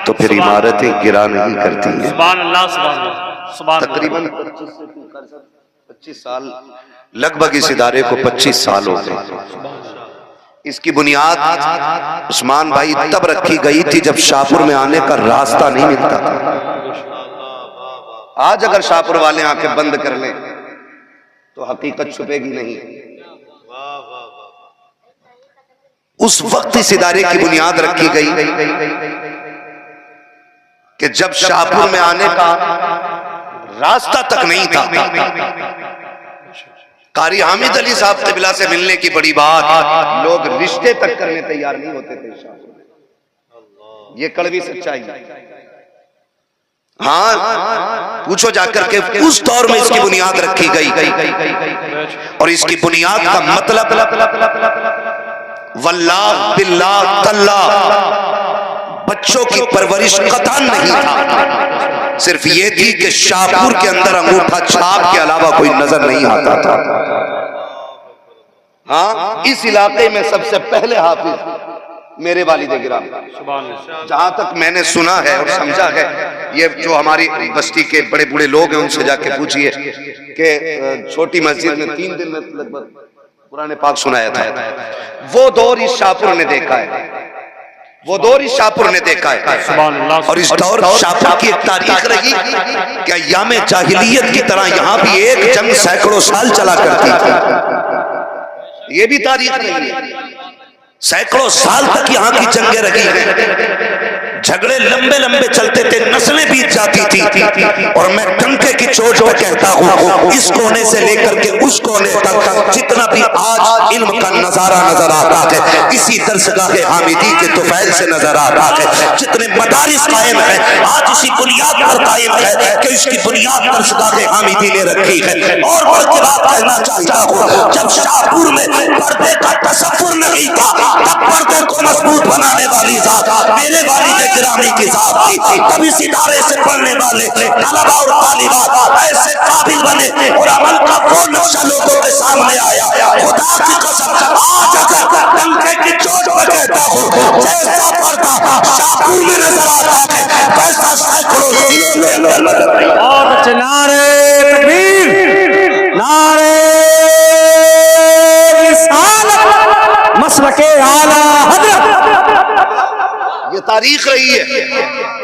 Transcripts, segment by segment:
तो फिर इमारतें गिरा नहीं करती हैं। तकरीबन 25 साल, लगभग इस इदारे को 25 साल हो गए। इसकी बुनियाद उस्मान भाई तब रखी गई थी जब शाहपुर में आने का रास्ता नहीं मिलता था। आज अगर शाहपुर वाले आंखें बंद कर लें तो हकीकत छुपेगी नहीं। उस वक्त इस इदारे की बुनियाद रखी गई कि जब शाहपुर में आने का रास्ता तक नहीं था। कारी हामिद अली साहब क़िबला से मिलने की बड़ी बात, लोग रिश्ते तक करने तैयार नहीं होते थे शाहपुर में। ये कड़वी सच्चाई है। हाँ, पूछो जाकर के उस दौर में इसकी बुनियाद रखी गई और इसकी बुनियाद का मतलब वल्लाह बिल्लाह तल्लाह बच्चों की परवरिश कतई नहीं था। सिर्फ ये थी कि शाहपुर के अंदर अंगूठा छाप के अलावा कोई नजर नहीं आता था। हाँ, इस इलाके में सबसे पहले हाफिज मेरे वालिद गिराम। जहां तक मैंने सुना है और समझा है, ये जो हमारी बस्ती के बड़े बूढ़े लोग हैं उनसे जाके पूछिए कि छोटी मस्जिद में 3 दिन में लगभग कुरान पाक सुनाया था। वो दौर इस शाहपुर ने देखा है, वो दौर इस शाहपुर ने देखा है। और इस दौर शाहपुर की एक तारीख रही कि अय्याम जाहिलियत की तरह यहाँ भी एक जंग सैकड़ों साल चला करती थी। ये भी तारीख रही है। सैकड़ों साल तक यहाँ की जंगें रही हैं। झगड़े लंबे लंबे चलते थे, नस्लें बीत जाती थी। और मैं टंके की चोट पर कहता हूँ, इस कोने से लेकर के उस कोने तक जितना भी आज इल्म का नजारा नजर आता है, इसी दरसगाह हामिदी के तुफैल से नजर आता है। जितने मदारिस कायम है आज इसी बुनियाद पर कायम है कि इसकी बुनियाद दरसगाह हामिदी ने रखी है। और बढ़ बात कहना चाहता हूँ, जब शाहपुर में पर्दे का तसव्वुर नहीं था, तब पर्दे को मजबूत बनाने वाली जात मेरे वालिद गिरामी की जात थी। तभी सितारे से पढ़ने वाले तलबा और तालिबात ऐसे काबिल बने और अमल का वो नक्शा लोगों के सामने आया। खुदा की कसम, आज अगर टंके की चोट पर कहता हूँ, जैसा पर्दा शाहपुर में नजर आता है वैसा सैकड़ों जिलों में नजर आता है। और अच्छे नारे तकबीर, नारे रिसालत, मसलके आला हज़रत। ये तारीख रही है।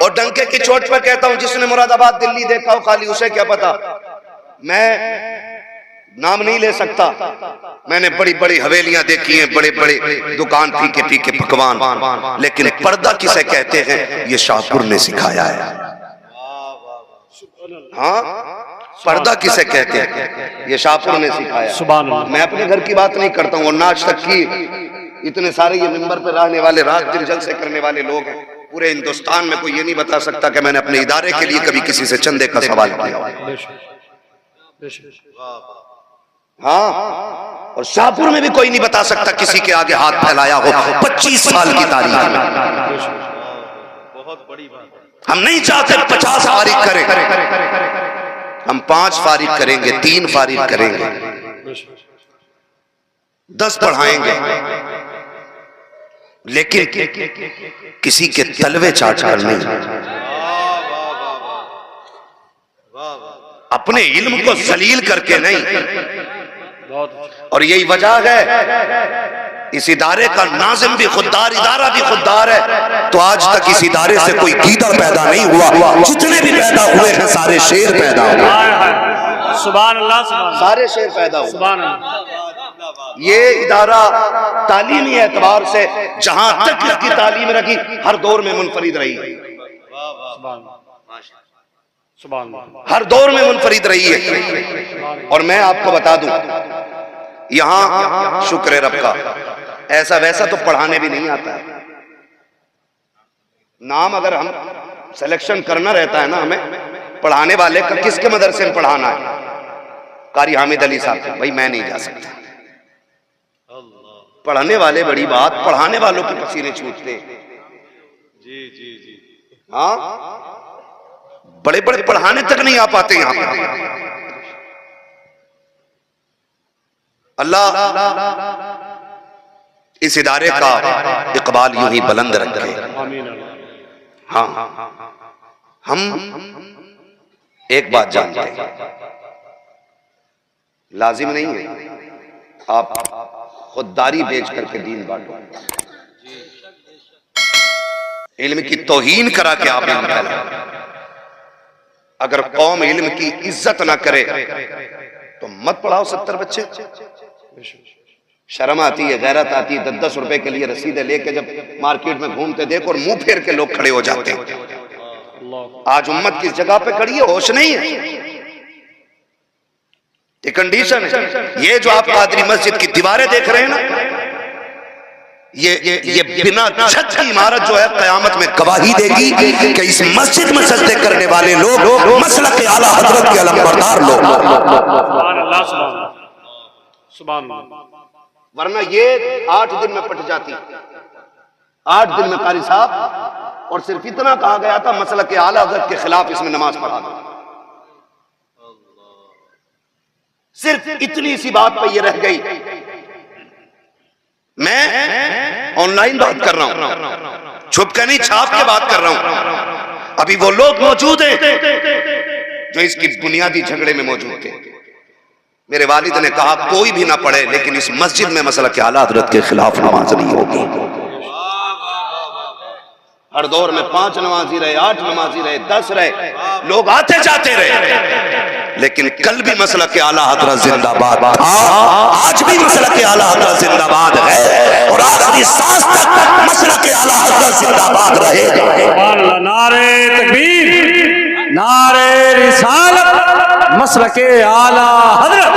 और डंके की चोट पर कहता हूं, जिसने मुरादाबाद दिल्ली देखा हो खाली उसे क्या पता। मैं नाम नहीं ले सकता, मैंने बड़ी बड़ी हवेलियां देखी हैं, बड़े बड़े दुकान फीके फीके पकवान, लेकिन पर्दा किसे कहते हैं ये शाहपुर ने सिखाया है। हाँ, पर्दा किसे कहते हैं ये शाहपुर ने सिखाया। मैं अपने घर की बात नहीं करता हूँ, और आज तक की इतने सारे ये मिंबर पे रहने वाले रात दिन जलसे करने वाले लोग हैं, पूरे हिंदुस्तान में कोई ये नहीं बता सकता कि मैंने अपने इदारे के लिए कभी किसी से चंदे का सवाल किया। हाँ, और शाहपुर में भी कोई नहीं बता सकता किसी के आगे हाथ फैलाया हो 25 साल की तारीख में। बहुत बड़ी बात। हम नहीं चाहते 50 फारिग करें, हम 5 फारिग करेंगे, 3 फारिग करेंगे, 10 पढ़ाएंगे, लेकिन किसी के तलवे चाट कर नहीं, अपने इल्म को जलील करके नहीं। और यही वजह है इस इदारे का नाज़िम भी खुददार, इदारा भी खुददार है। तो आज तक इस इदारे से कोई गीदड़ पैदा नहीं हुआ, जितने भी पैदा हुए हैं सारे शेर पैदा हुए। सुभान अल्लाह, सारे शेर पैदा हुए। सुभान अल्लाह। ये इदारा तालीमी एतबार से जहां तक की तालीम रखी, हर दौर में मुनफरिद रही है। हर दौर में मुनफरिद रही है। और मैं आपको बता दूं, यहां शुक्र है रब का, ऐसा वैसा तो पढ़ाने भी नहीं आता है। नाम अगर हम सिलेक्शन करना रहता है ना, हमें पढ़ाने वाले का किसके मदरसे में पढ़ाना है, कारी हामिद अली साहब, भाई मैं नहीं जा सकता। पढ़ाने वाले बड़ी बात, पढ़ाने वालों के पसीने छूटते। जी जी जी। हाँ, बड़े बड़े पढ़ाने तक नहीं आ पाते यहाँ पर। अल्लाह इस इदारे का इकबाल यूं ही बुलंद रखे। हाँ, हम एक बात जानते हैं, लाजिम नहीं है आप खुददारी बेच करके दीन बांटो, इल्म की तौहीन करा के आप इल्म फैलाओ। अगर कौम इल्म की इज्जत ना करे तो मत पढ़ाओ 70 बच्चे। शर्म आती है, गैरत आती है, 10-10 रुपए के लिए रसीदें लेके जब मार्केट में घूमते देखो और मुंह फेर के लोग खड़े हो जाते हैं। आज उम्मत किस जगह पे खड़ी है, होश नहीं है, ये कंडीशन है। ये जो आप कादरी मस्जिद की दीवारें देख रहे हैं ना, ये बिना छत की इमारत जो है कयामत में गवाही देगी कि इस मस्जिद में सजदे करने वाले लोग मसलक आला हजरत के अलमबरदार लोग। वरना ये 8 दिन में पट जाती, 8 दिन में कारी साहब, और सिर्फ इतना कहा गया था मसलक आला हजरत के खिलाफ इसमें नमाज पढ़ा दो। सिर्फ इतनी सी बात पे ये रह गई। मैं ऑनलाइन बात कर रहा हूं, छुप के नहीं, छाप के बात कर रहा हूं। अभी वो लोग मौजूद हैं जो इसकी बुनियादी झगड़े में मौजूद थे। मेरे वालिद ने कहा कोई भी ना पढ़े, लेकिन इस मस्जिद में मसलक आला हजरत के खिलाफ नमाज नहीं होगी। हर दौर में 5 नमाजी रहे, 8 नमाजी रहे, 10 रहे, लोग आते जाते रहे, लेकिन कल भी मसलक आला हजरत जिंदाबाद था, आज भी मसलक आला हजरत जिंदाबाद है, और आखिरी सांस तक मसलक आला हजरत जिंदाबाद रहेगा। नारे तकबीर, नारे रिसालत, मसलके आला हजरत।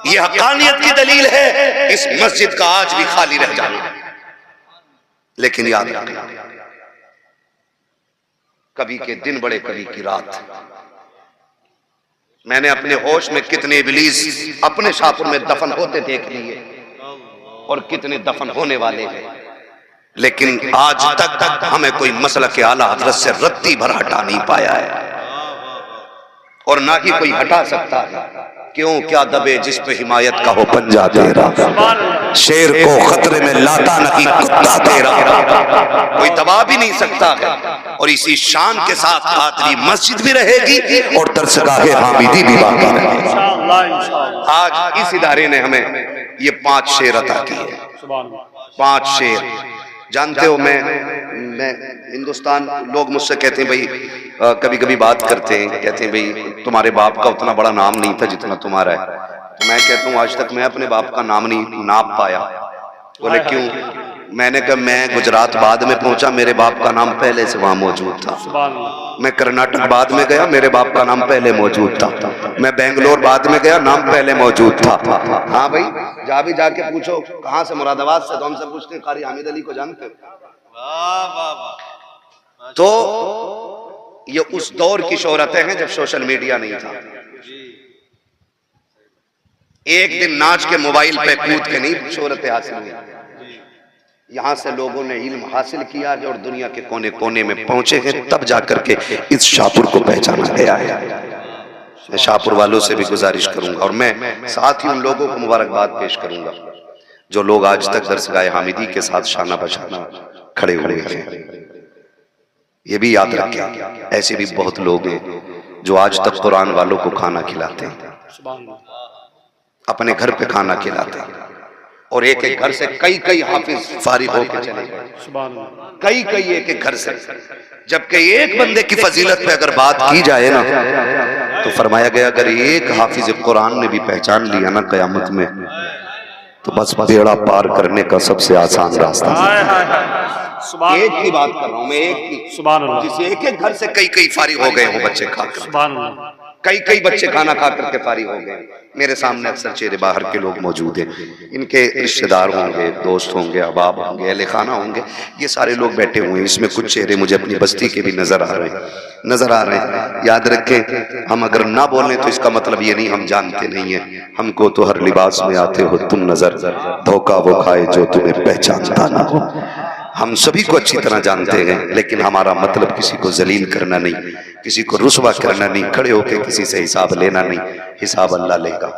ये हकानियत की दलील है इस मस्जिद का आज भी खाली रह जाना। लेकिन याद रखना, कभी के दिन बड़े कभी की रात। मैंने अपने होश में कितने इब्लीस अपने शाहपुर में दफन होते देख लिए और कितने दफन होने वाले हैं, लेकिन आज तक हमें कोई मसलक आला हजरत से रत्ती भर हटा नहीं पाया है, और ना ही कोई हटा सकता है। क्यों क्या दबे जिस पे हिमायत का हो पंजा तेरा, शेर को खतरे में लाता नहीं कुत्ता तेरा, कोई दबा भी नहीं सकता है। और इसी शान के साथ कादरी मस्जिद भी रहेगी और दरसगाहे हामिदी भी बाकी रहेगी। आज इस इदारे ने हमें ये 5 शेर अता किए, 5 शेर। जानते हो, मैं हिंदुस्तान, लोग मुझसे कहते हैं भाई, कभी कभी बात करते हैं, कहते हैं भाई तुम्हारे बाप का उतना बड़ा नाम नहीं था जितना तुम्हारा है। तो मैं कहता हूँ आज तक मैं अपने बाप का नाम नहीं नाप पाया। बोले क्यों? मैंने कहा मैं गुजरात बाद में पहुंचा, मेरे बाप का नाम पहले से वहां मौजूद था। मैं कर्नाटक बाद में गया, मेरे बाप का नाम पहले मौजूद था। मैं बेंगलोर बाद में गया, नाम पहले मौजूद था। हाँ भाई, जहाँ भी जाके पूछो कहाँ से, मुरादाबाद से, तो हमसे पूछते हैं कारी हामिद अली को जानते हो? तो ये उस दौर की शोहरतें हैं जब सोशल मीडिया नहीं था। एक दिन नाच के मोबाइल पे कूद के नहीं शोहरतें हासिल हुई। यहां से लोगों ने इल्म हासिल किया और दुनिया के कोने कोने में पहुंचे हैं, तब जाकर के इस शाहपुर को पहचाना गया है। मैं शाहपुर वालों से भी गुजारिश करूंगा, और मैं साथ ही उन लोगों को मुबारकबाद पेश करूंगा जो लोग आज तक दरसगाह हामिदी के साथ शाना बशाना खड़े हुए हैं। ये भी याद रखें, ऐसे भी बहुत लोग हैं जो आज तक कुरान वालों को खाना खिलाते हैं, अपने घर पे खाना खिलाते हैं, और एक एक घर से कई हाफिज फारिग होकर चले गए, कई एक एक घर से। जबकि एक बंदे की फजीलत पे अगर बात की जाए ना, तो फरमाया गया अगर एक हाफिज कुरान ने भी पहचान लिया ना कयामत में, तो बस बेड़ा पार करने का सबसे आसान रास्ता। एक की बात कर रहा हूं मैं, एक की, जिसे एक एक घर से कई फारिग हो गए हो बच्चे खाकर, कई बच्चे खाना खा करके फारिग हो गए। मेरे सामने अक्सर चेहरे बाहर के लोग मौजूद हैं, इनके रिश्तेदार होंगे, दोस्त होंगे, अहबाब होंगे, अहले खाना होंगे, ये सारे लोग बैठे हुए हैं। इसमें कुछ चेहरे मुझे अपनी बस्ती के भी नजर आ रहे हैं। याद रखें, हम अगर ना बोलें तो इसका मतलब ये नहीं हम जानते नहीं है। हमको तो हर लिबास में आते हो तुम नजर, धोखा वो खाए जो तुम्हें पहचानता ना हो। हम सभी को अच्छी तरह जानते हैं, लेकिन हमारा मतलब किसी को जलील करना नहीं, किसी को रुसवा करना नहीं, खड़े होकर किसी से हिसाब लेना नहीं। हिसाब अल्लाह लेगा।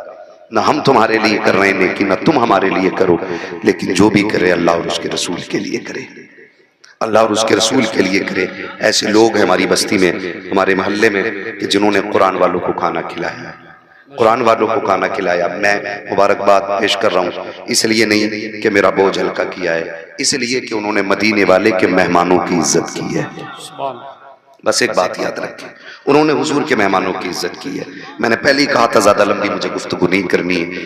ना हम तुम्हारे लिए कर रहे हैं कि ना तुम हमारे लिए करो, लेकिन जो भी करे अल्लाह और उसके रसूल के लिए करे। अल्लाह और उसके रसूल के लिए करे। ऐसे लोग हैं हमारी बस्ती में, हमारे मोहल्ले में, कि जिन्होंने कुरान वालों को खाना खिलाया, कुरान वालों को खाना खिलाया। मैं मुबारकबाद पेश कर रहा हूँ, इसलिए नहीं कि मेरा बोझ हल्का किया है, इसलिए कि उन्होंने मदीने वाले के मेहमानों की इज्जत की है। बस एक बात याद रखें, उन्होंने हुजूर के मेहमानों की इज्जत की है। मैंने पहले ही कहा था ज्यादा लंबी मुझे गुफ्तगू नहीं करनी है।